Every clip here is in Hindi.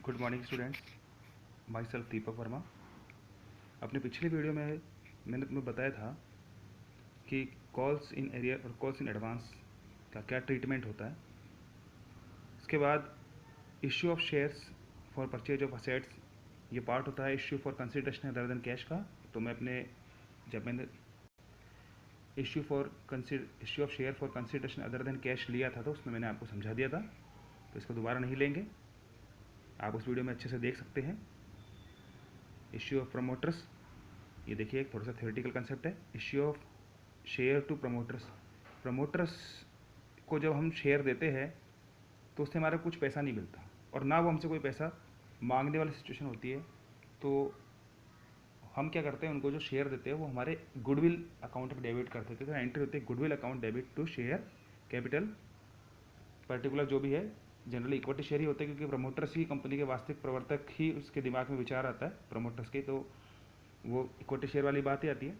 Good morning students, my self वर्मा। अपने पिछले वीडियो में मैंने तुम्हें बताया था कि कॉल्स इन एरियर और कॉल्स इन एडवांस का क्या ट्रीटमेंट होता है। इसके बाद issue of shares for purchase of assets, ये पार्ट होता है issue for consideration other than cash का। तो जब मैंने issue of share for consideration other than cash लिया था तो उसमें मैंने आपको समझा दिया था, तो इसको दोबारा नहीं लेंगे, आप उस वीडियो में अच्छे से देख सकते हैं। इश्यू ऑफ प्रमोटर्स, ये देखिए एक थोड़ा सा थ्योरेटिकल कंसेप्ट है। Issue of share to promoters, promoters को जब हम शेयर देते हैं तो उससे हमारा कुछ पैसा नहीं मिलता और ना वो हमसे कोई पैसा मांगने वाली सिचुएशन होती है। तो हम क्या करते हैं, उनको जो शेयर देते हैं वो हमारे गुडविल अकाउंट में डेबिट कर देते हैं। तो एंट्री होती है goodwill account debit to share capital particular जो भी है, जनरली इक्विटी शेयर ही होते हैं क्योंकि प्रमोटर्स ही कंपनी के वास्तविक प्रवर्तक ही उसके दिमाग में विचार आता है प्रमोटर्स के, तो वो इक्विटी शेयर वाली बात ही आती है।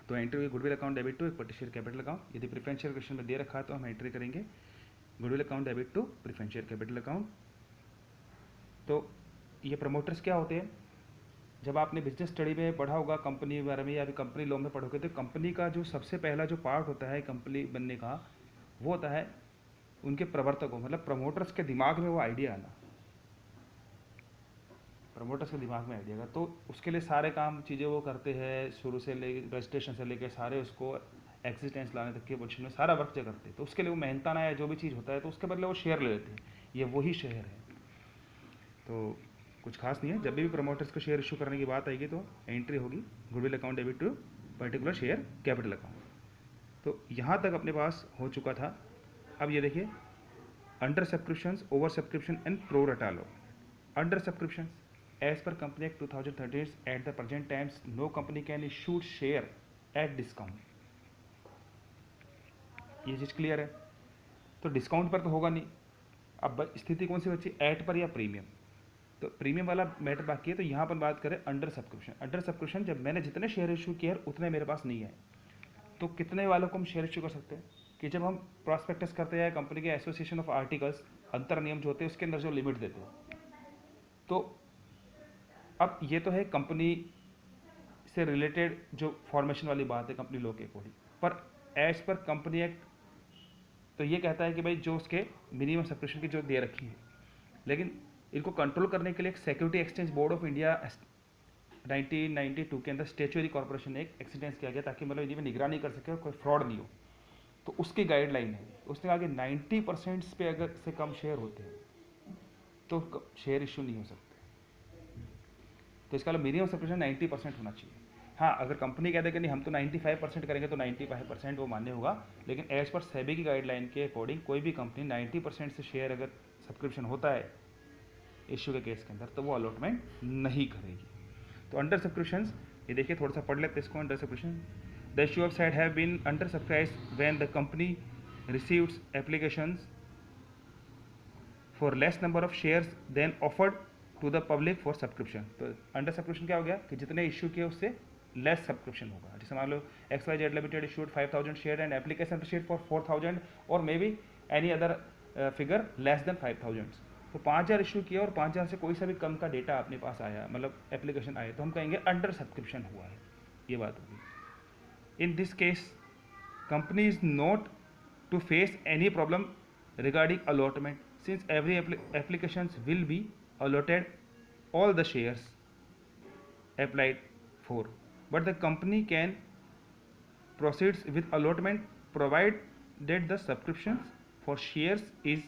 तो एंट्री हुई goodwill account debit to equity share capital account. यदि प्रेफरेंस शेयर क्वेश्चन में दे रखा है तो हम एंट्री करेंगे goodwill account debit to preference share capital account. तो ये प्रमोटर्स क्या होते हैं, जब आपने बिजनेस स्टडी में पढ़ा होगा कंपनी के बारे में या फिर कंपनी लॉ में पढ़ोगे, तो कंपनी का जो सबसे पहला जो पार्ट होता है कंपनी बनने का, वो होता है उनके प्रवर्तकों, मतलब प्रमोटर्स के दिमाग में वो आइडिया आना, प्रमोटर्स के दिमाग में आइडिया का। तो उसके लिए सारे काम चीज़ें वो करते हैं, शुरू से ले रजिस्ट्रेशन से लेकर सारे उसको एक्सिस्टेंस लाने तक के पोजिशन में सारा वर्क जो करते हैं। तो उसके लिए वो मेहनताना या जो भी चीज़ होता है तो उसके बदले वो शेयर ले लेते हैं, ये वही शेयर है। तो कुछ खास नहीं है, जब भी प्रमोटर्स को शेयर इशू करने की बात आएगी तो एंट्री होगी goodwill account debit to particular share capital account. तो यहाँ तक अपने पास हो चुका था। अब ये देखिए under subscriptions, over subscription and pro rata लो। Under subscriptions, as per Company Act 2013, at the present times no company can issue share at discount। ये चीज़ क्लियर है। तो डिस्काउंट पर तो होगा नहीं। अब स्थिति कौन सी बची, एट पर या प्रीमियम। तो प्रीमियम वाला मैटर बाकी है। तो यहाँ पर बात करें अंडर सब्सक्रिप्शन। अंडर सब्सक्रिप्शन जब मैंने जितने शेयर इशू किए उतने मेरे पास नहीं है, तो कितने वालों को हम शेयर इशू कर सकते हैं कि जब हम प्रॉस्पेक्टस करते हैं कंपनी के एसोसिएशन ऑफ आर्टिकल्स, अंतर नियम जो होते हैं उसके अंदर जो लिमिट देते हैं। तो अब ये तो है कंपनी से रिलेटेड जो फॉर्मेशन वाली बात है कंपनी लॉ के अकॉर्डिंग, पर एज पर कंपनी एक्ट तो ये कहता है कि भाई जो उसके मिनिमम सब्सक्रिप्शन की जो दे रखी है, लेकिन इनको कंट्रोल करने के लिए एक security exchange board of India 1992 के अंदर स्टेचुअरी कॉर्पोरेशन ने एक एक्सटेंस किया गया ताकि मतलब इनमें निगरानी कर सके और कोई फ्रॉड नहीं हो। तो उसकी गाइडलाइन है, उसने कहा कि 90% पे अगर से कम शेयर होते हैं तो शेयर इशू नहीं हो सकते। तो इसका मिनिमम सब्सक्रिप्शन 90% होना चाहिए। हाँ, अगर कंपनी कहते कि नहीं हम तो 95% करेंगे तो 95% वो मान्य होगा, लेकिन एज पर सेबी की गाइडलाइन के अकॉर्डिंग कोई भी कंपनी 90% से शेयर अगर सब्सक्रिप्शन होता है इश्यू के केस के अंदर तो वो अलॉटमेंट नहीं करेगी। तो अंडर सब्सक्रिप्शन ये देखिए, थोड़ा सा पढ़ लेते हैं इसको। Under subscription, the issue of side have been under subscribe when the company receives applications for less number of shares than offered to the public for subscription. तो अंडर सब्सक्रिप्शन क्या हो गया कि जितने इशू किए उससे लेस सब्सक्रिप्शन होगा। जैसे मान लो XYZ limited issued 5000 share and application received for 4000 और may be any other figure less than 5000। तो 5000 इशू किया और 5000 से कोई सा भी कम का डेटा अपने पास आया, मतलब एप्लीकेशन आए, तो हम कहेंगे अंडर सब्सक्रिप्शन हुआ है, ये बात होगी। In this case company is not to face any problem regarding allotment since every applications will be allotted all the shares applied for, but the company can proceeds with allotment provided the subscriptions for shares is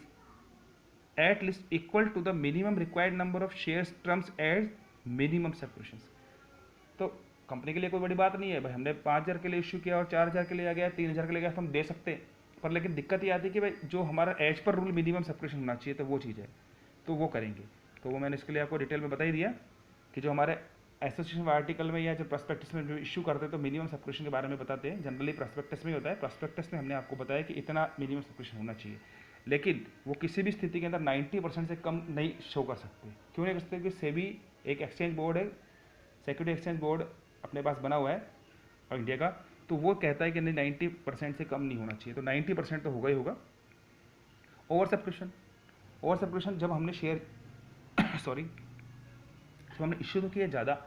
at least equal to the minimum required number of shares terms as minimum subscriptions। तो कंपनी के लिए कोई बड़ी बात नहीं है भाई, हमने 5000 के लिए इश्यू किया और 4000 के लिए आ गया, 3000 के लिए गया तो हम दे सकते हैं, पर लेकिन दिक्कत ये आती है कि भाई जो हमारा as per rule minimum subscription होना चाहिए तो वो चीज़ है, तो वो करेंगे। तो वो मैंने इसके लिए आपको डिटेल में बता ही दिया कि जो हमारे एसोसिएशन आर्टिकल में या जो प्रॉस्पेक्टस में जो इशू करते हैं तो मिनिमम सब्सक्रिप्शन के बारे में बताते हैं। जनरली प्रॉस्पेक्टस में ही होता है, प्रॉस्पेक्टस में हमने आपको बताया कि इतना मिनिमम सब्सक्रिप्शन होना चाहिए, लेकिन वो किसी भी स्थिति के अंदर 90% से कम नहीं शो कर सकते। क्यों नहीं कर सकते? क्योंकि सेबी एक एक्सचेंज बोर्ड है, सिक्योरिटी एक्सचेंज बोर्ड अपने पास बना हुआ है और इंडिया का, तो वो कहता है कि नहीं 90% से कम नहीं होना चाहिए, तो 90% तो होगा ही होगा। ओवर सब्सक्रिप्शन, ओवर सब्सक्रिप्शन जब हमने शेयर सॉरी, तो हमने इश्यू तो किया ज़्यादा,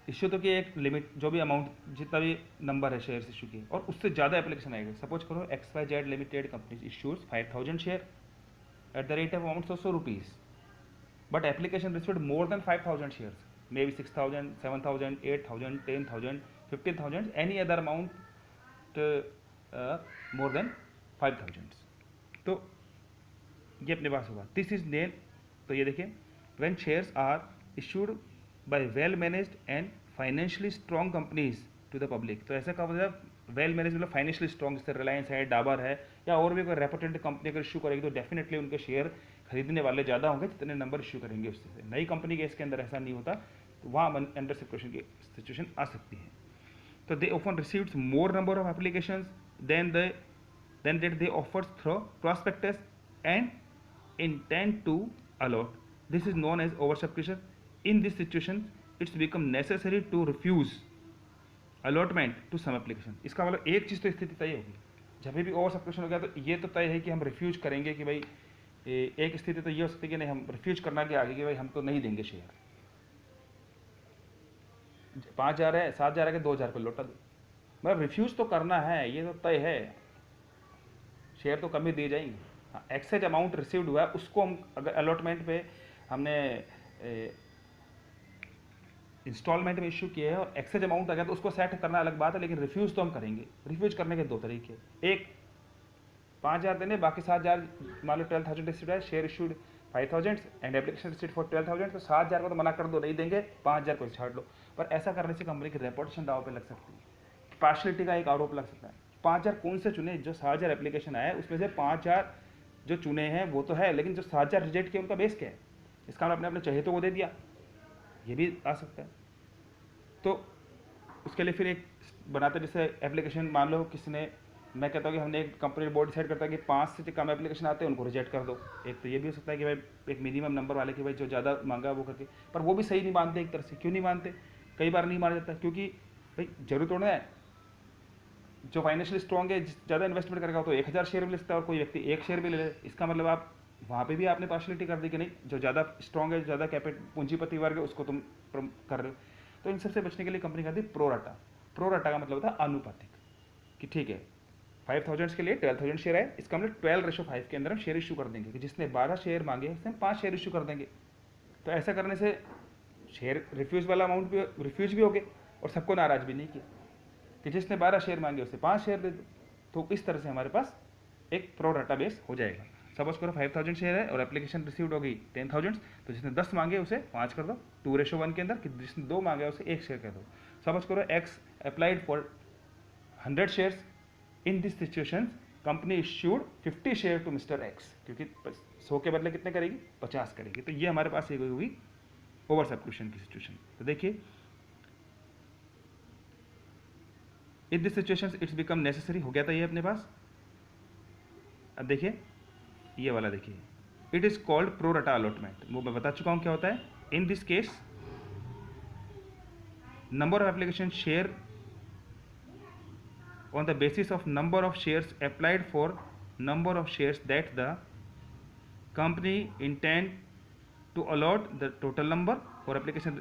इश्यू तो किया एक लिमिट, जो भी अमाउंट जितना भी नंबर है शेयर्स इशू किए, और उससे ज़्यादा एप्लीकेशन आएगा। सपोज करो XYZ limited company issues 5000 share at the rate of amounts of ₹, but application received more than 5000 shares, maybe 6000, 7000, 8000, 10000, 15000, any other amount more than 5000। तो ये अपने पास होगा। दिस इज नेम, तो ये देखिए, when shares are issued by well managed and financially strong companies to the public. तो ऐसा कहा मतलब वेल मैनेज मतलब फाइनेंशियली स्ट्रॉन्ग, जैसे रिलायंस है, डाबर है, या और भी कोई रेपुटेड कंपनी अगर इशू करेगी तो डेफिनेटली उनके शेयर खरीदने वाले ज़्यादा होंगे जितने नंबर इशू करेंगे उससे। नई कंपनी के इसके अंदर ऐसा नहीं होता, तो वहाँ अंडर सिचुएशन आ सकती है। तो they often received more number of applications than that they offers through prospectus and intend to allot. This is known as oversubscription. In this situation, it's become necessary to refuse allotment to some application. इसका मतलब एक चीज़ तो स्थिति तय होगी, जब भी ओवर सब्सक्रिप्शन हो गया तो ये तो तय है कि हम रिफ्यूज करेंगे कि भाई एक स्थिति तो ये हो सकती है कि नहीं हम रिफ्यूज करना के आगे कि भाई हम तो नहीं देंगे शेयर, 5000 है, 7000 है कि 2000 को लौटा दो, मतलब रिफ्यूज तो करना है, ये तो तय है, शेयर तो कम ही दिए जाएंगे। हाँ, एक्सेज अमाउंट रिसीव्ड हुआ है उसको हम अगर अलॉटमेंट पे हमने इंस्टॉलमेंट में इशू किया है और एक्सेज अमाउंट आ गया तो उसको सेट करना अलग बात है, लेकिन रिफ्यूज तो हम करेंगे। रिफ्यूज करने के दो तरीके, एक 5000 देने, बाकी 7000 मान लो 12000 रिसीव्ड है, share issued 5000 and application received for 12000, तो 7000 को तो मना कर दो, नहीं देंगे, 5000 को छाड़ लो। पर ऐसा करने से कंपनी की रेपुटेशन दाव पे लग सकती है, पार्शलिटी का एक आरोप लग सकता है। 5000 कौन से चुने, जो 7000 एप्लीकेशन आया उसमें से 5000 जो चुने हैं वो तो है, लेकिन जो 7000 रिजेक्ट किए उनका बेस क्या है, इसका मतलब अपने चहेतों को दे दिया, ये भी आ सकता है। तो उसके लिए फिर एक बनाते, जैसे एप्लीकेशन मान लो किसी ने, मैं कहता हूँ कि हमने एक कंपनी बोर्ड डिसाइड करता है कि 5 से कम एप्लीकेशन आते हैं उनको रिजेक्ट कर दो। एक तो ये भी हो सकता है कि भाई एक मिनिमम नंबर वाले कि भाई जो ज़्यादा मांगा वो करके, पर वो भी सही नहीं मानते एक तरह से। क्यों नहीं मानते, कई बार नहीं माना जाता क्योंकि भाई जरूरत होना है, जो फाइनेंशियली स्ट्रॉन्ग है, ज़्यादा इन्वेस्टमेंट करेगा तो 1000 शेयर भी ले सकता है और कोई व्यक्ति 1 शेयर भी ले ले, इसका मतलब आप वहाँ पे भी आपने पार्शलिटी कर दी कि नहीं, जो ज़्यादा स्ट्रॉन्ग है, ज़्यादा पूंजीपति वर्ग है उसको तुम कर रहे हो। तो इन सबसे बचने के लिए कंपनी कहती है प्रोराटा। प्रोराटा का मतलब होता है आनुपातिक, कि ठीक है 5000 के लिए 12000 शेयर है, इसका मतलब 12:5 के अंदर हम शेयर इशू कर देंगे, कि जिसने 12 शेयर मांगे उससे हम 5 शेयर इशू कर देंगे। तो ऐसा करने से शेयर रिफ्यूज वाला अमाउंट भी रिफ्यूज भी हो गए और सबको नाराज भी नहीं किया, कि जिसने 12 शेयर मांगे उससे 5 शेयर दे दो। तो इस तरह से हमारे पास एक प्रोराटा बेस हो जाएगा। सपोज करो 5000 शेयर है और एप्लीकेशन रिसीव्ड हो गई 10000, तो जिसने 10 मांगे उसे 5 कर दो 2:1 के अंदर, कि जिसने 2 मांगे उसे 1 शेयर कर दो। सपोज करो X applied for 100 shares, in this situation company issued 50 share to mister X, क्योंकि 100 के बदले कितने करेगी, 50 करेगी। तो ये हमारे पास एक होगी ओवर सब्सक्रिप्शन की सिचुएशन। तो देखिए इन this situation it's become necessary, हो गया था ये अपने पास। अब देखिए ये वाला देखिए, it is called pro rata allotment, वो मैं बता चुका हूं क्या होता है। In this case number of application share on the basis of number of shares applied for number of shares that the company intend to allot the total number for application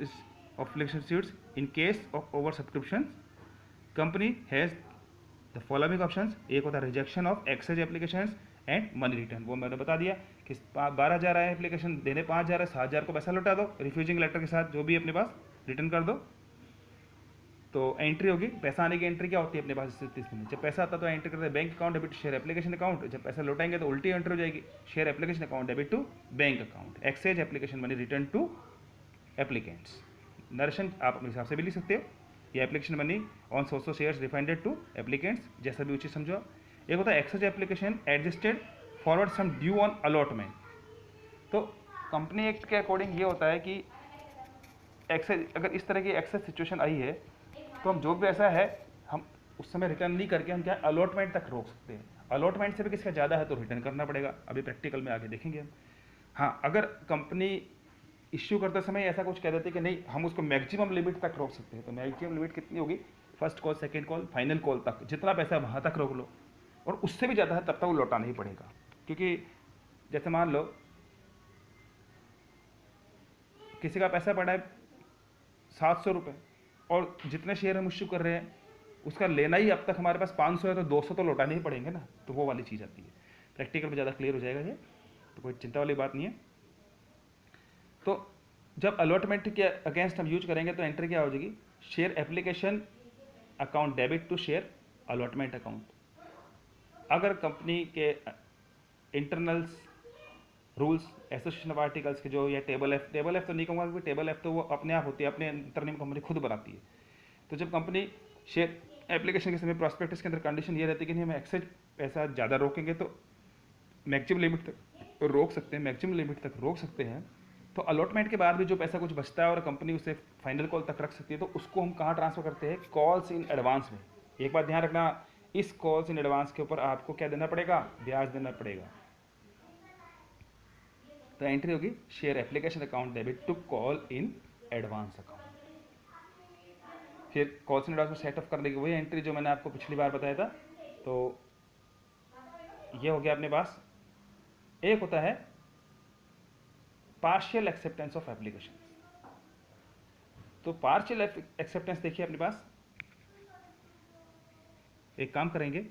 seats. In case of over subscription, company has the following options। एक होता है rejection of excess applications and money return, वो मैंने बता दिया कि 12000 आए एप्लीकेशन देने, 5000 है, 7000 को पैसा लौटा दो रिफ्यूजिंग लेटर के साथ, जो भी अपने पास रिटर्न कर दो। तो एंट्री होगी, पैसा आने की एंट्री क्या होती है अपने पास स्थिति में, जब पैसा आता है तो एंट्री करते हैं bank account debit share application account, जब पैसा लौटाएंगे तो उल्टी एंट्री हो जाएगी, share application account debit to bank account, exchange application money return to applicants. Narration आप अपने हिसाब से भी लिख सकते हो, या application money on source shares refunded to applicants, जैसा भी उचित समझो। एक होता है exchange application adjusted forward sum due on allotment. तो कंपनी एक्ट के अकॉर्डिंग ये होता है कि एक्सेज, अगर इस तरह की एक्सेज सिचुएशन आई है तो हम जो भी ऐसा है हम उस समय रिटर्न नहीं करके हम क्या अलॉटमेंट तक रोक सकते हैं। अलॉटमेंट से भी किसका ज़्यादा है तो रिटर्न करना पड़ेगा, अभी प्रैक्टिकल में आगे देखेंगे हम। हाँ, अगर कंपनी इश्यू करते समय ऐसा कुछ कह देती है कि नहीं हम उसको मैक्सिमम लिमिट तक रोक सकते हैं, तो मैक्सिमम लिमिट कितनी होगी, first call, second call, final call तक, जितना पैसा वहाँ तक रोक लो, और उससे भी ज़्यादा है तब तक वो लौटाना ही पड़ेगा। क्योंकि जैसे मान लो किसी का पैसा पड़ा है 700 रुपये और जितने शेयर हम इश्यू कर रहे हैं उसका लेना ही अब तक हमारे पास 500 है, तो 200 तो लौटाने ही पड़ेंगे ना। तो वो वाली चीज़ आती है। प्रैक्टिकल में ज़्यादा क्लियर हो जाएगा ये, तो कोई चिंता वाली बात नहीं है। तो जब अलॉटमेंट के अगेंस्ट हम यूज करेंगे तो एंट्री क्या हो जाएगी, share application account debit to share allotment account. अगर कंपनी के internals rules association of articles के जो, या टेबल एफ तो नहीं कहूँगा क्योंकि टेबल एफ तो वो अपने आप होती है, अपने इंटरनेम कंपनी खुद बनाती है। तो जब कंपनी शेयर एप्लीकेशन के समय प्रॉस्पेक्टस के अंदर कंडीशन ये रहती है कि हम एक्सेस पैसा ज़्यादा रोकेंगे तो मैक्सिमम लिमिट तक रोक सकते हैं, मैक्सिमम लिमिट तक रोक सकते हैं। तो अलॉटमेंट के बाद भी जो पैसा कुछ बचता है और कंपनी उसे फाइनल कॉल तक रख सकती है, तो उसको हम कहाँ ट्रांसफर करते हैं, कॉल्स इन एडवांस में। एक बात ध्यान रखना, इस कॉल्स इन एडवांस के ऊपर आपको क्या देना पड़ेगा, ब्याज देना पड़ेगा। तो एंट्री होगी share application account debit to call in advance account. फिर कॉल्स इन एडवांस में सेटअप करने की वही एंट्री जो मैंने आपको पिछली बार बताया था। तो ये हो गया अपने पास। एक होता है पार्शियल एक्सेप्टेंस ऑफ एप्लीकेशन। तो पार्शियल एक्सेप्टेंस देखिए अपने पास, एक काम करेंगे,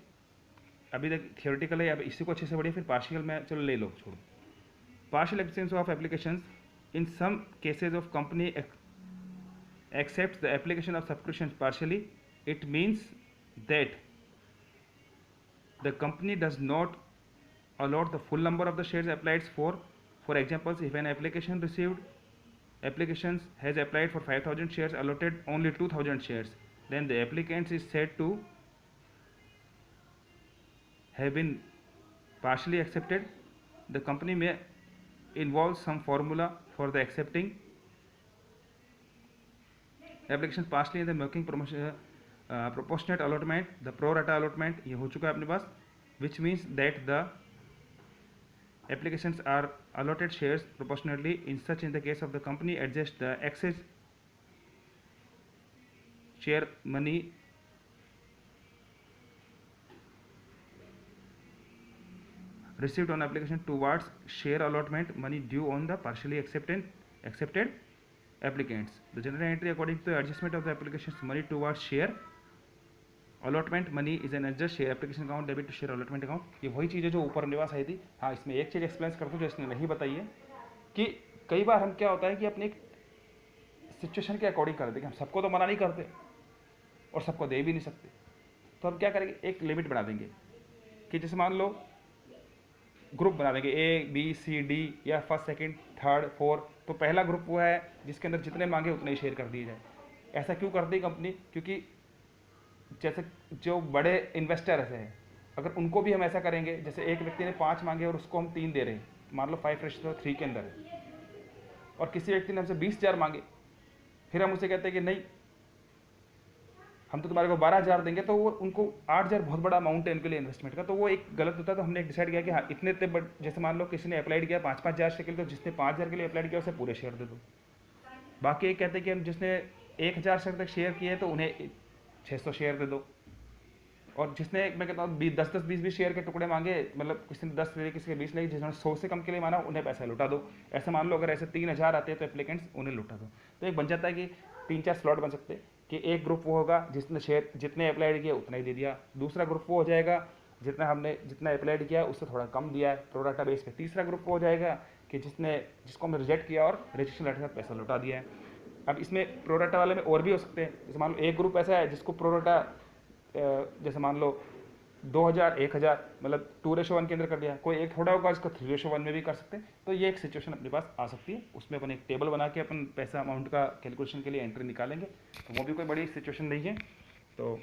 अभी तक थियोरेटिकल है, अब इसी को अच्छे से पढ़िए, फिर पार्शियल में चलो ले लो, छोड़ो। Partial acceptance of applications in some cases of company accepts the application of subscription partially. It means that the company does not allot the full number of the shares applied for. For example, if an applications has applied for 5,000 shares, allotted only 2,000 shares, then the applicant is said to have been partially accepted. The company may involve some formula for the accepting application partially in the making proportionate allotment, the pro rata allotment ये हो चुका है अपने पास, which means that the applications are allotted shares proportionately. In such in the case of the company adjust the excess share money received on application towards share allotment money due on the partially accepted applicants. The general entry according to the adjustment of the application's money towards share allotment money is an adjust share application account debit to share allotment account. ये वही चीज़ है जो ऊपर निवास आई थी। हाँ, इसमें एक चीज़ एक्सप्लेन करता हूँ जो इसने नहीं बताई है, कि कई बार हम क्या होता है कि अपने एक सिचुएशन के अकॉर्डिंग करते हैं कि हम सबको तो मना नहीं करते और सबको दे भी नहीं सकते। तो हम क्या करेंगे, एक लिमिट बना देंगे कि जैसे मान लो ग्रुप बना देंगे ए बी सी डी या फर्स्ट सेकंड थर्ड फोर्थ। तो पहला ग्रुप वो है जिसके अंदर जितने मांगे उतने ही शेयर कर दिए जाए। ऐसा क्यों करती है कंपनी, क्योंकि जैसे जो बड़े इन्वेस्टर ऐसे हैं, अगर उनको भी हम ऐसा करेंगे, जैसे एक व्यक्ति ने 5 मांगे और उसको हम 3 दे रहे हैं, मान लो 5:3 के अंदर है, और किसी व्यक्ति ने हमसे 20,000 मांगे, फिर हम उसे कहते हैं कि नहीं हम तो तुम्हारे को 12,000 देंगे, तो वो उनको 8,000 बहुत बड़ा अमाउंट है उनके लिए इन्वेस्टमेंट का, तो वो एक गलत होता है। तो हमने डिसाइड किया कि हाँ इतने जैसे मान लो किसी ने अप्लाइड किया 5,000 शेयर के लिए, तो जिसने 5,000 के लिए अप्लाइड किया उसे पूरे शेयर दे दो। बाकी एक कहते हैं कि हम जिसने 1,000 शेयर तक शेयर किए तो उन्हें 600 शेयर दे दो, और जिसने मैं कहता हूँ 10-10 20-20 शेयर के टुकड़े मांगे, मतलब किसी ने 10 ले किसी ने 20 ले, जिन्होंने 100 से कम के लिए माना उन्हें पैसा लुटा दो। ऐसे मान लो अगर ऐसे 3,000 आते हैं तो एप्लीकेंट्स उन्हें लुटा दो। तो एक बन जाता है कि 3-4 स्लॉट बन सकते हैं कि एक ग्रुप वो होगा जिसने शेयर जितने अप्लाइड किया उतना ही दे दिया, दूसरा ग्रुप वो हो जाएगा जितना अप्लाइड किया उससे थोड़ा कम दिया है प्रो डाटा बेस पे, तीसरा ग्रुप वो हो जाएगा कि जिसको हमने रिजेक्ट किया और रजिस्ट्रेशन लेटर के साथ पैसा लौटा दिया है। अब इसमें प्रो डाटा वाले में और भी हो सकते हैं, जैसे मान लो एक ग्रुप ऐसा है जिसको प्रो डाटा जैसे मान लो 2,000 1,000 मतलब 2:1 के अंदर कर दिया, कोई एक थोड़ा होगा इसको 3:1 में भी कर सकते हैं। तो ये एक सिचुएशन अपने पास आ सकती है, उसमें अपन एक टेबल बना के अपन पैसा अमाउंट का कैलकुलेशन के लिए एंट्री निकालेंगे, तो वो भी कोई बड़ी सिचुएशन नहीं है। तो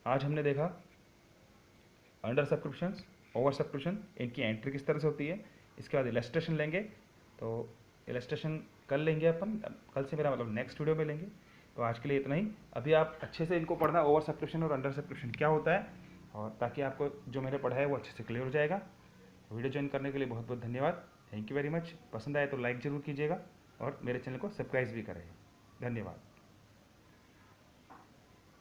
आज हमने देखा अंडर सब्सक्रिप्शन, ओवर सब्सक्रिप्शन, इनकी एंट्री किस तरह से होती है। इसके बाद इलस्ट्रेशन लेंगे, तो इलस्ट्रेशन कल लेंगे अपन, कल से मेरा मतलब नेक्स्ट वीडियो में लेंगे। तो आज के लिए इतना ही। अभी आप अच्छे से इनको पढ़ना, ओवर सब्सक्रिप्शन और अंडर सब्सक्रिप्शन क्या होता है, और ताकि आपको जो मैंने पढ़ा है वो अच्छे से क्लियर हो जाएगा। वीडियो ज्वाइन करने के लिए बहुत बहुत धन्यवाद। Thank you very much. पसंद आए तो लाइक ज़रूर कीजिएगा और मेरे चैनल को सब्सक्राइब भी करें। धन्यवाद।